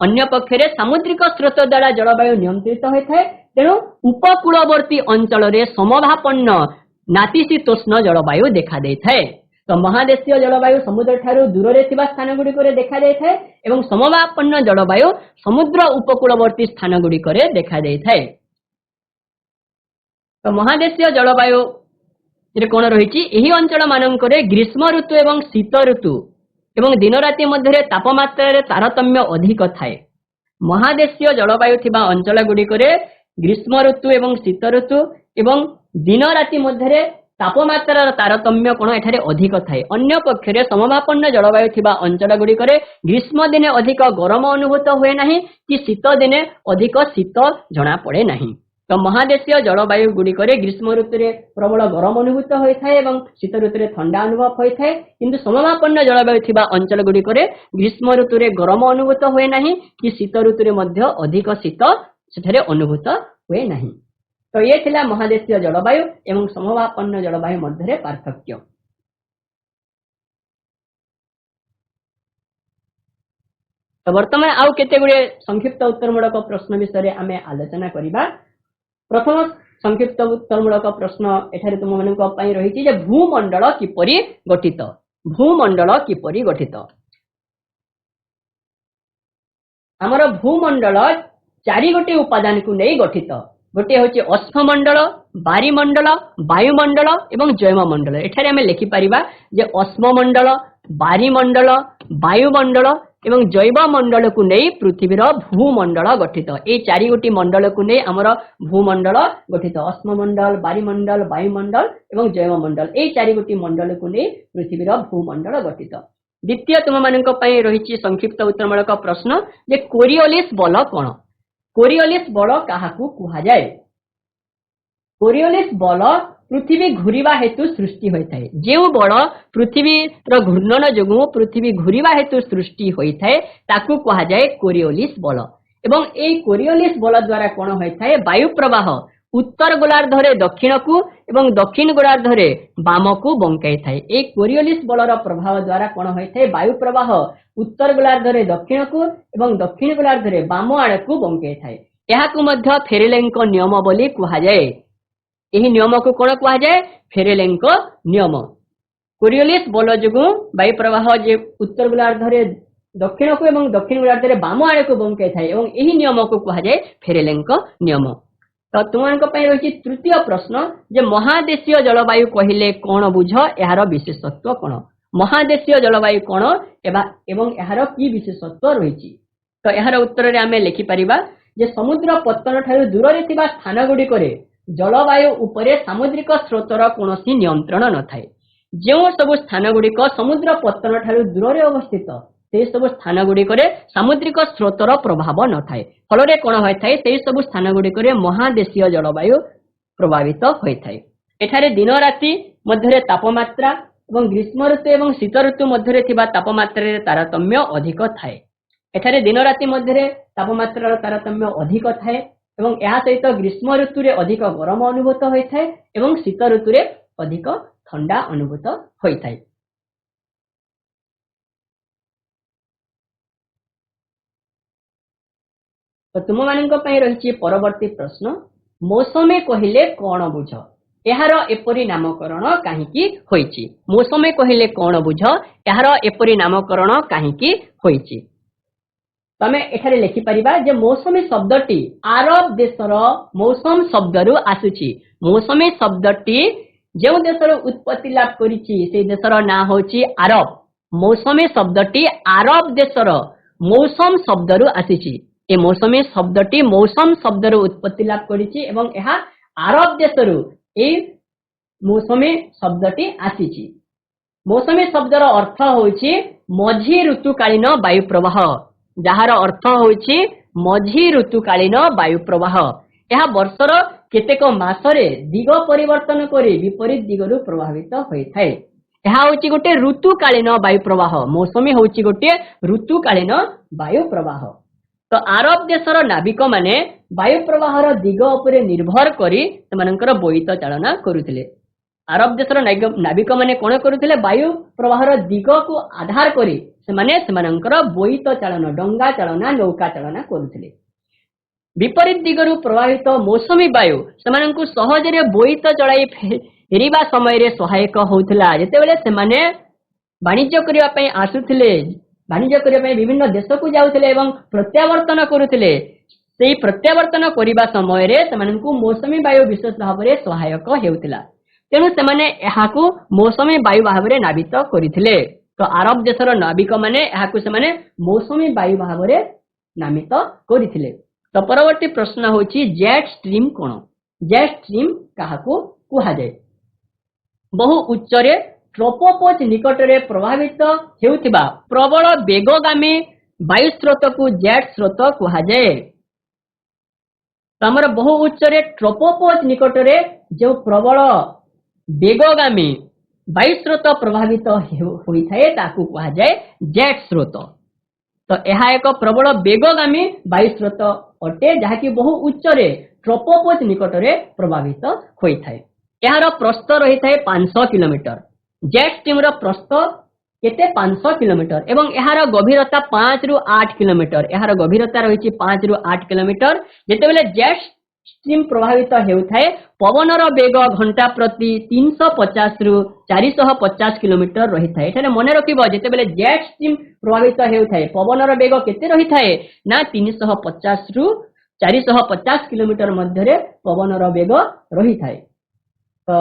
अन्य पक्षरे सामुद्रिक स्रोत द्वारा जलवायु नियंत्रित होता है। तेणु उपकूलवर्ती अंचल समभापन्न नातिशीतोष्ण जलवायु देखा दे थाए। तो महादेशीय जलवायु समुद्र ठारू दूर स्थान गुड़िक देखा दे थाए एवं समभापन्न जलवायु समुद्र उपकूलवर्ती स्थान गुड़िक देखा दे थाए। तो महादेशीय जलवायु कौन रही अंचल मानकरे ग्रीष्म ऋतु एवं शीत ऋतु एवं दिन राति मध्य तापमात्रा तारतम्य अधिक थाए। महादेशीय जलवायु थिबा अंचल गुड़िक ग्रीष्म ऋतु एवं शीत ऋतु एवं दिन राति मध्य तापमात्रा तारतम्य कोण एठारे अधिक थाए। अन्य पक्षरे समभापन्न जलवायु थिबा अंचल गुड़िक ग्रीष्म दिने अधिक गरम अनुभूत हुए नहीं कि शीत दिने अधिक शीत जना पड़े नहीं। तो महादेशीय जलवायु गुड़िक ग्रीष्म ऋतु प्रबल गरम अनुभूत होता है एवं शीत ऋतु ठंडा अनुभव होता है। किंतु समभापन्न जलवायु थिबा अंचल गुड़िक ग्रीष्म ऋतु गरम अनुभूत हुए नहीं कि शीत ऋतु मध्य अधिक शीत सेठारे अनुभूत हुए नहीं। तो ये थिला महादेशीय जलवायु एवं समभापन्न जलवायु मध्य पार्थक्य। तो वर्तमान आउ केते गुडे संक्षिप्त उत्तरमूलक प्रश्न विषय आम आलोचना करिबा। प्रथम संक्षिप्त उत्तरमूलक प्रश्न एठारे तुम मानक पई रहिछि जे भूमंडल किपरि गठित। भूमंडल किपरि गठित। हमर भूमंडल चारि गोटे उपादान को नै गठित। गोटे होछि अश्ममंडल, बारिमंडल, वायुमंडल एवं जैवमंडल। एठारे आमे लिखि परिबा जे अश्ममंडल, बारिमंडल, वायुमंडल एवं जैवमंडल को नै पृथ्वीर भूमंडल गठित। ए चारि गोटी मंडल को नै हमर भूमंडल गठित। अश्ममंडल, बारिमंडल, वायुमंडल एवं जैवमंडल ए चारि गोटी मंडल को नै पृथ्वीर भूमंडल गठित। द्वितीय तुम मानक पई रहिछि संक्षिप्त उत्तरमूलक प्रश्न जे कोरियोलिस बल कोन। कोरियोलिस बल काहाकू कुहा जाय। कोरियोलिस बल पृथ्वी घुरीवा हेतु सृष्टि होता है। जो बल पृथ्वी घूर्णन जोगु पृथ्वी घुरीवा हेतु सृष्टि होता है ताकू कहा जाए कोरियोलिस बल। एवं ए कोरियोलिस बल द्वारा कौन होता है वायु प्रवाह उत्तर गोलार्धरे दक्षिण को एवं दक्षिण गोलार्धरे वाम को बंकाई थाए। ए कोरियोलिस बलर प्रभाव द्वारा कौन होता है वायु प्रवाह उत्तर गोलार्धरे दक्षिण को एवं दक्षिण गोलार्धरे वाम आड़ को बंकाई थाए। याकू मध्य फेरेलेंको नियम बोली कहा जाए। यही नियम को कौन कहा जाए फेरेलेंको नियम। कोरियोलिस बल जोगु वायु प्रवाह जे उत्तर गोलार्धरे दक्षिण को एवं दक्षिण गोलार्धरे वाम आड़ को बंकाई थाए एवं यही नियम को कहा जाए फेरेलेंको नियम। तो तुमको रही तृतीय प्रश्न जे महादेशीय जलवायु कहले कौन बुझ यार विशेषत्व कौन। महादेशीय जलवायु कौन एवं यार की विशेषत्व रही। तो यार उत्तर में आम लिखिपर जे समुद्र पतन ठारू दूर थिबा स्थान गुड़िक जलवायु उपरे सामुद्रिक स्रोतर कौन नियंत्रण न थाए। जो सब स्थान गुड़िक समुद्र पतन ठारू दूर अवस्थित से सब स्थान गुड़िक सामुद्रिक स्रोतर प्रभाव न थाए। फल कौन होता है से सब स्थान गुड़िक महादेशीय जलवायु प्रभावित होता है। एठारे दिन राति मध्य तापमात्रा एवं ग्रीष्म ऋतु एवं शीत ऋतु मध्य तापमात्रा तारतम्य अधिक थाए। एठारे दिन राति मध्य तापमात्रा तारतम्य अधिक थाए एवं यह सहित ग्रीष्म ऋतु रे अधिक गरम अनुभूत होता है एवं शीत ऋतु रे अधिक ठंडा अनुभूत होता है। तो तुम मानक रही परवर्ती प्रश्न मौसमे कहले कौन बुझ यार एपरी नामकरण काहींकी होईची। मौसमे कहले कौन बुझ यार एपरी नामकरण काहींकी होईची। तमे एठारे लिखि परिबा जे मौसमी शब्दटी आरब देशर मौसम शब्दरु आसुची। मौसमी शब्दटी जो देशर उत्पत्ति लाभ करिची से देशर ना होची आरब। मौसमी शब्दटी आरब देशर मौसम शब्दरु आसीची। ए मौसमी शब्दटी मौसम शब्दरु उत्पत्ति लाभ करिची एवं यह आरब देशरु ए मौसमी शब्दटी आसीची। मौसमी शब्दर अर्थ होची मझी ऋतुकालीन वायु प्रवाह। जार अर्थ होची मझी ऋतुकालीन वायु प्रवाह। यह वर्षर केतेक मासरे दिग परिवर्तन करी विपरीत दिगरु प्रभावित होइथाय। ଏହା ହେଉଛି गोटे ऋतुकालीन वायु प्रवाह। मौसमी ହେଉଛି गोटे ऋतुकालीन वायु प्रवाह। तो आरब देशर नाविक माने वायु प्रवाहर दिग उपरे निर्भर करी सेमानकर बोईत चालना करुथिले। आरब देशर नाविक माने कोन करुथिले? वायु प्रवाहर दिग को आधार करी सेमाने सेमानकर बोईत चालना, डंगा चालना, नौका चालना करुथिले। विपरीत दिगरु प्रभावित मौसमी वायु सेमानंकु सहजरे बोईत चलाई फेरिबा समय रे सहायक होउथिला। जेतेबेले सेमाने वाणिज्य करिया पई आसुथिले, वाणिज्य करिया पई विभिन्न देश को जाउथिले एवं प्रत्यावर्तन करुथिले, सेही प्रत्यावर्तन करिबा समय रे सेमानंकु मौसमी वायु विशेष भाबरे सहायक हेउथिला। तेणु सेमाने एहाकु मौसमी वायु भाबरे नावित करिथिले। तो आरब देशर नाविक माने एहाकु सेमाने मौसमी वायु भाबरे नामित करिथिले। तो परवर्ती प्रश्न होची जेट स्ट्रीम कोन? जेट स्ट्रीम काहाकु कुहा जाय? बहु उच्चरे ट्रोपोपॉज निकटरे प्रभावित हेउथिबा प्रबल वेगगामी वायु स्रोत को जेट स्रोत कुहा जाय। हमर बहु उच्चरे ट्रोपोपॉज निकटरे जो प्रबल वेगगामी वायु स्रोत प्रभावित होइथाय ताकू कुहा जाय जेट स्रोत। तो यह एक प्रबल वेगगामी वायु स्रोत अटे जहाँकि बहु उच्चरे ट्रोपोपॉज निकटरे प्रभावित होइथाय। यार प्रस्थ रही है 500 किलोमीटर। जेट स्ट्रीम रो प्रस्थ केते 500 किलोमीटर एवं यार गभीरता 5 रु 8 किलोमीटर। यार गभीरता रही 5 रु 8 किलोमीटर। जेतेबेले जेट स्ट्रीम प्रभावित हेउथाय पवनर वेग घंटा प्रति 350 रु 450 किलोमीटर रही था। एठारे मने रखिबो जेतेबेले जेट स्ट्रीम प्रभावित हेउथाय पवनर वेग केते रही थाए ना 350 रु 450 किलोमीटर मध्यरे पवनर वेग रही थाए। तो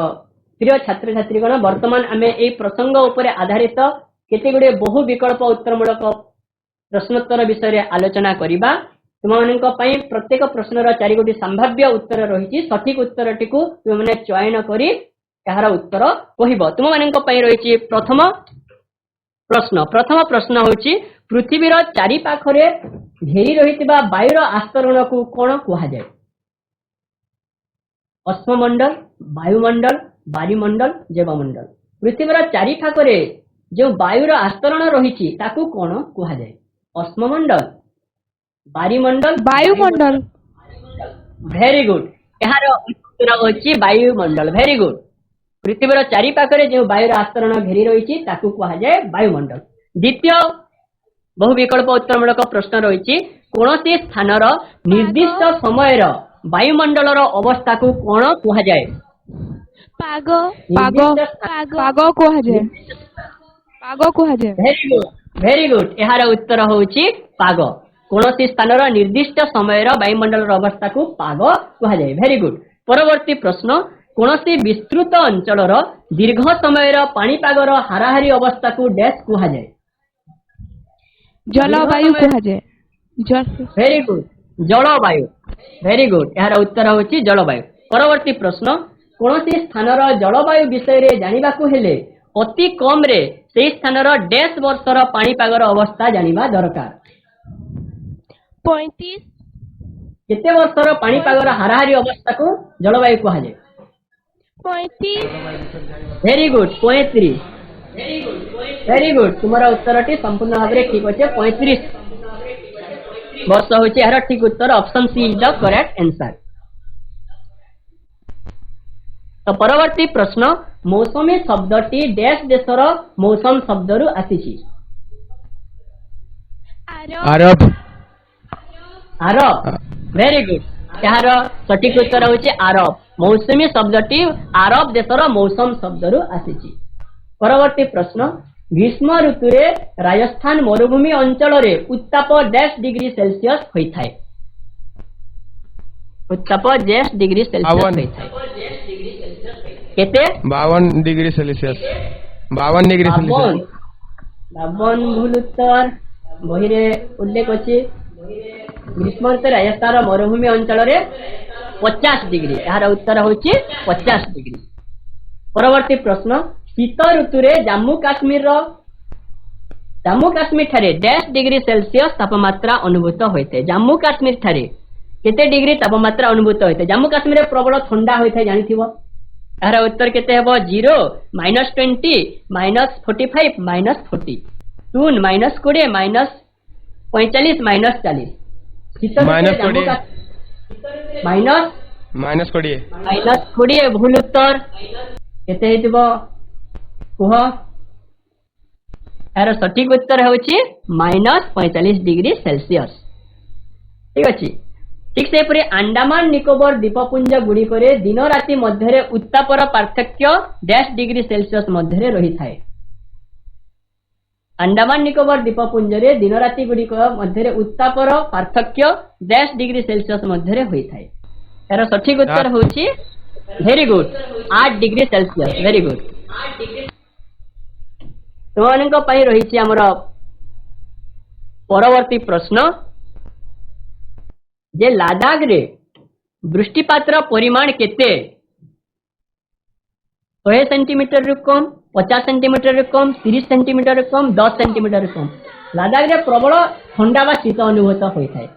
प्रिय छात्र छात्रीगण वर्तमान आमे ए प्रसंग उपरे आधारित केते गुडे बहु विकल्प उत्तरमूलक प्रश्नोत्तर विषय रे आलोचना करिबा। तुमମାନଙ୍କ ପାଇଁ प्रत्येक प्रश्नर 4 गोटी संभाव्य उत्तर रहिछि। सठिक उत्तरटिकु तुमने चयन करी एहार उत्तर कहिबो। तुमମାନଙ୍କ ପାଇଁ रहिछि प्रथम प्रश्न होछि पृथ्वीर चारि पाखरे घेरी रहितिबा वायुर आस्तरण को कोन कुहा जाय? अश्ममंडल, वायुमंडल, बारिमंडल, जैवमंडल। पृथ्वीर चारि पाखरे जो वायुर आस्तरण रहिछि ताकू कोन कुहा जाय? अश्ममंडल, वायुमंडल, वायुमंडल। Very good. यार उत्तर होछि वायुमंडल। Very good. पृथ्वीर चारि पाखरे जो वायुर आस्तरण घेरी रहिछि ताकू कुहा जाय वायुमंडल। द्वितीय बहु विकल्प उत्तरमूलक प्रश्न रहिछि कोनोसी स्थानर निर्दिष्ट समयर वायुमंडलर अवस्था को कोन कुहा जाय? पाग कुहा जाय। पाग कुहा जाय। Very good, very good. यार उत्तर होछि पाग। कोनोसी स्थानर निर्दिष्ट समयर वायुमंडलर अवस्था को पाग कुहा जाय। Very good. परवर्ती प्रश्न कोनोसी विस्तृत अंचलर दीर्घ समयर पाणीपागर हाराहारी अवस्था को डैश कुहा जाय? जलवायु कुहा जाय। वेरी गुड, जलवायु। Very good. यार उत्तर होछि जलवायु। परवर्ती प्रश्न कोनोसी स्थानर जलवायु विषय रे जानिबाकू हेले अति कम रे सेही स्थानर डैश वर्षर पाणीपागर अवस्था जानिबा दरकार। 35। केते वर्षर पाणीपागर हाराहारी अवस्था को जलवायु कुहा जाय? 35। Very good, 35। Very good. तुम्हारा उत्तरटी संपूर्ण भाव में ठीक अच्छे। 35 वर्ष होछि यार ठीक उत्तर। Option C is the correct answer. तो परवर्ती प्रश्न मौसमी शब्दटी डैश देशर मौसम शब्दरु आसीछि? अरब। अरब। Very good. यार सठिक उत्तर होछि अरब। मौसमी शब्दटी अरब देशर मौसम शब्दरु आसीछि। परवर्ती प्रश्न ग्रीष्म ऋतु रे राजस्थान मरुभूमि अंचल रे उत्ताप डैश डिग्री सेल्सियस होइथाय? उत्ताप डैश डिग्री सेल्सियस होइथाय? केते? 52 डिग्री सेल्सियस। 52 degree Celsius. 52 भूल उत्तर। बही रे उल्लेख अछि ग्रीष्म ऋतु राजस्थान मरुभूमि अंचल रे 50 डिग्री। यार उत्तर होछि 50 डिग्री। परवर्ती प्रश्न शीत ऋतु रे जम्मू काश्मीर ठारे डैश डिग्री सेल्सियस तापमात्रा अनुभूत होइते? जम्मू काश्मीर ठारे केते डिग्री तापमात्रा अनुभूत होता है जम्मू काश्मीर में प्रबल ठंडा होता है जानिथिबो यार उत्तर केते हेबो 0 -20 -45 -40 टून -20 -45 -40 -20 भूल उत्तर केते हेतिबो कुह यार सठिक उत्तर होची -45 डिग्री सेल्सियस ठीक अछि ठीक से परे अंडमान निकोबर द्वीपपुंज गुड़िक दिन राति मध्य उत्तापर पार्थक्य डैश डिग्री सेल्सियस मध्य रही थाए अंडमान निकोबर द्वीपपुंज दिन राति गुड़िक मध्य उत्तापर पार्थक्य डैश डिग्री सेल्सियस मध्य होई थाए यार सठिक उत्तर होची very good 8 degree Celsius very good तुमनक पई रहिछि हमर परवर्ती प्रश्न जे लादाख रे वृष्टिपातर परिमाण केते 100 सेंटीमीटर रु कम 50 सेंटीमीटर रु कम 30 सेंटीमीटर रु कम 10 सेंटीमीटर रु कम लादाख रे प्रबल ठंडा बा शीत अनुभूत होई थाए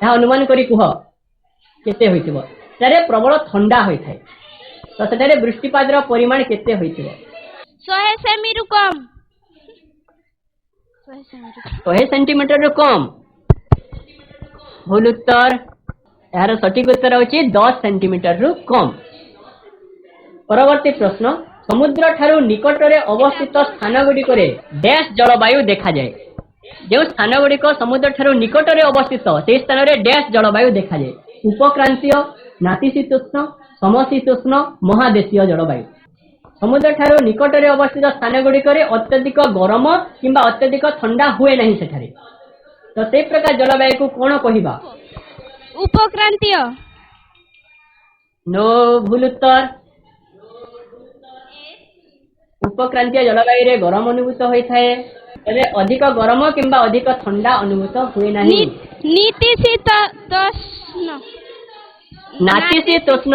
या अनुमान करी कुह केते होइतिबो तारे प्रबल ठंडा होई थाए तो सेटारे वृष्टिपातर परिमाण केते होइतिबो 100 सेमी रु कम 100 सेंटीमीटर रु कम भूल उत्तर यार सठिक उत्तर होची 10 सेंटीमीटर रु कम परवर्ती प्रश्न समुद्र ठारू निकट रे अवस्थित स्थान गुड़िक डैश जलवायु देखा जाए जो स्थान गुड़िक समुद्र ठारू निकट रे अवस्थित से स्थान रे डैश जलवायु देखा जाए उपक्रांतीय नातिशीतोष्ण समशीतोष्ण महादेशीय जलवायु समुद्र ठारू निकट रे अवस्थित स्थान गुड़िक अत्यधिक गरम किंबा अत्यधिक ठंडा हुए नहीं सेठारे तो से प्रकार जलवायु को कौन कहिबा उपक्रांतीय नो भूल उत्तर उपक्रांतीय जलवायु रे गरम अनुभूत होई थाए एबे अधिक गरम किंबा अधिक ठंडा अनुभूत हुए नहीं नातिशीतोष्ण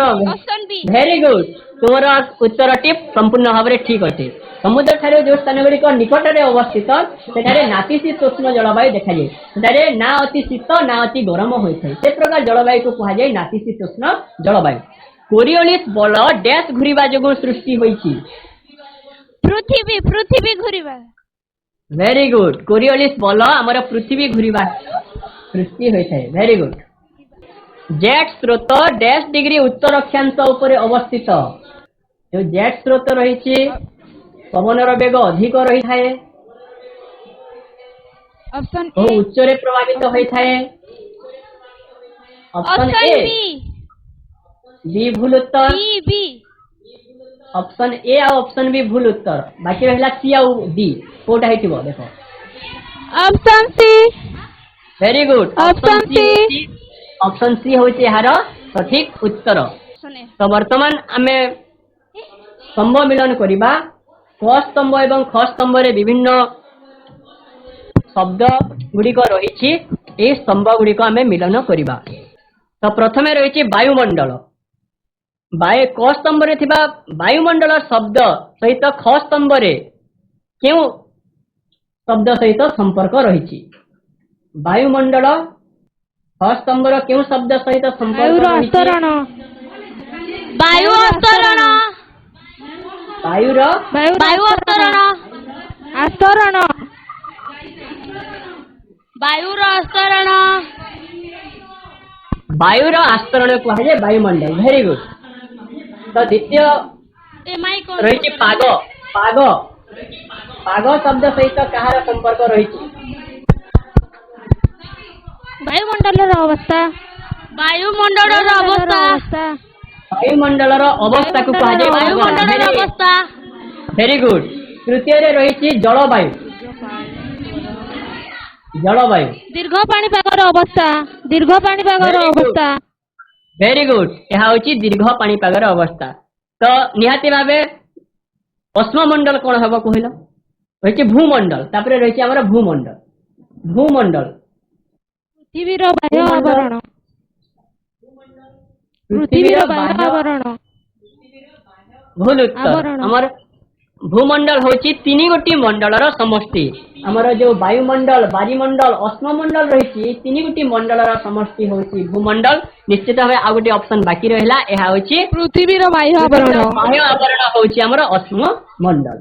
वेरी गुड तुमर उत्तर टिप संपूर्ण भाव में ठीक अटे समुद्र ठारे जो स्थान गुड़िक निकट में अवस्थित सेठारे नातिशीतोष्ण जलवायु देखा जाए सेठारे ना अति शीत ना अति गरम होता है से प्रकार जलवायु को कहा जाए नातिशीतोष्ण जलवायु कोरियोलिस बल डैश घुरीबा जोगु सृष्टि होईछि पृथ्वी पृथ्वी घुरीबा वेरी गुड कोरियोलिस बल हमर पृथ्वी घुरीबा सृष्टि होता है वेरी गुड जेट स्रोत डैश डिग्री उत्तर अक्षांश ऊपर अवस्थित जो जेट स्रोत रही पवनर वेग अधिक रही थाए ऑप्शन ओ उच्च रे प्रभावित होई थाए ऑप्शन ए बी भूल उत्तर बी ऑप्शन ए और ऑप्शन बी भूल उत्तर बाकी रहला सी और डी कोटा हेतिबो देखो option C very good option C option C होची यार सठिक उत्तर तो वर्तमान आमे स्तंभ मिलन करिबा क स्तंभ एवं ख स्तंभ रे विभिन्न शब्द गुड़िक रही स्तंभ गुड़िक आमे मिलन करिबा तो प्रथमे रही वायुमंडल क स्तंभ रे थिबा वायुमंडल शब्द सहित ख स्तंभ रे क्यों शब्द सहित संपर्क रही वायुमंडल ख स्तंभ रो क्यों शब्द सहित संपर्क वायु अस्तरण वायुर वायु अस्तरण अस्तरण वायुर अस्तरण वायुर आस्तरण कहुए वायुमंडल वेरी गुड तो द्वितीय रही पाग पाग पाग शब्द सहित कहार संपर्क रही वायुमंडल अवस्था वायुमंडल अवस्था वायुमंडल अवस्था को कहा जाए वायुमंडल अवस्था वेरी गुड तृतीय रही जलवायु जलवायु दीर्घ पाणीपागर अवस्था अवस्था वेरी गुड यह होची दीर्घ पाणीपागर अवस्था तो निहाती भावे अश्ममंडल कौन हम कहल रही भूमंडल तापर रही हमर भूमंडल भूमंडल पृथ्वीर बाह्य आवरण पृथ्वीर बाह्य आवरण भूल उत्तर हमर भूमंडल होची तीन गोटी मंडलर समष्टि हमर जो वायुमंडल बारिमंडल अश्ममंडल रही तीन गोटी मंडलर समष्टि होची भूमंडल निश्चित भाव आ गोटे ऑप्शन बाकी रहला एहा होची पृथ्वीर बाह्य आवरण बाह्य आवरण होची हमर अश्ममंडल।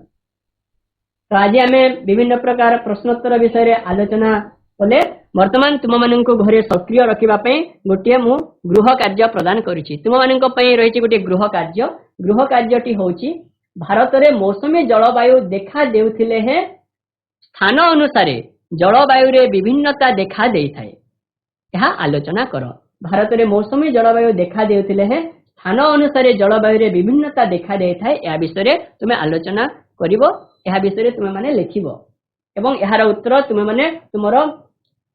तो आज आम विभिन्न प्रकार प्रश्नोत्तर विषय रे आलोचना कले वर्तमान तुम मान घरे सक्रिय रखापी गोटे मु गृह कार्य प्रदान करुच्ची तुम मान रही गोटे गृह कार्यटी होची भारत रे मौसमी जलवायु देखा देउथिले हे स्थान अनुसार जलवायु रे विभिन्नता देखा देइथाय यह आलोचना कर। भारत रे मौसमी जलवायु देखा देउथिले हे स्थान अनुसार जलवायु रे विभिन्नता देखा देइथाय या विषय रे तुमे आलोचना करिवो यह विषय रे तुमे माने लिखिबो एवं यार उत्तर तुमे माने तुमर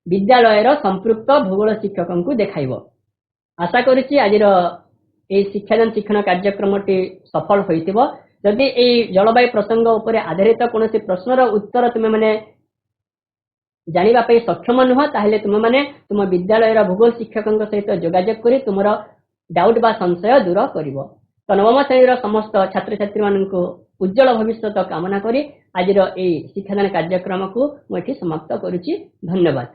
विद्यालय संपृक्त भूगोल शिक्षक को देखाइबो। आशा करुच्ची आज शिक्षादान शिक्षण कार्यक्रमटी सफल होइतिबो। जदि ए जलवायु प्रसंग उपरे आधारित कौन प्रश्नर उत्तर तुमे माने जानिबा पई सक्षम नुह ताहले तुमे माने तुम विद्यालय भूगोल शिक्षक सहित जोगाजोग करी तुमर डाउट बा संशय दूर करिवो। तो नवम श्रेणी समस्त छात्र छात्री माननकु उज्जवल भविष्य कामना करी आज शिक्षादान कार्यक्रम को मुझे समाप्त करुच्ची। धन्यवाद।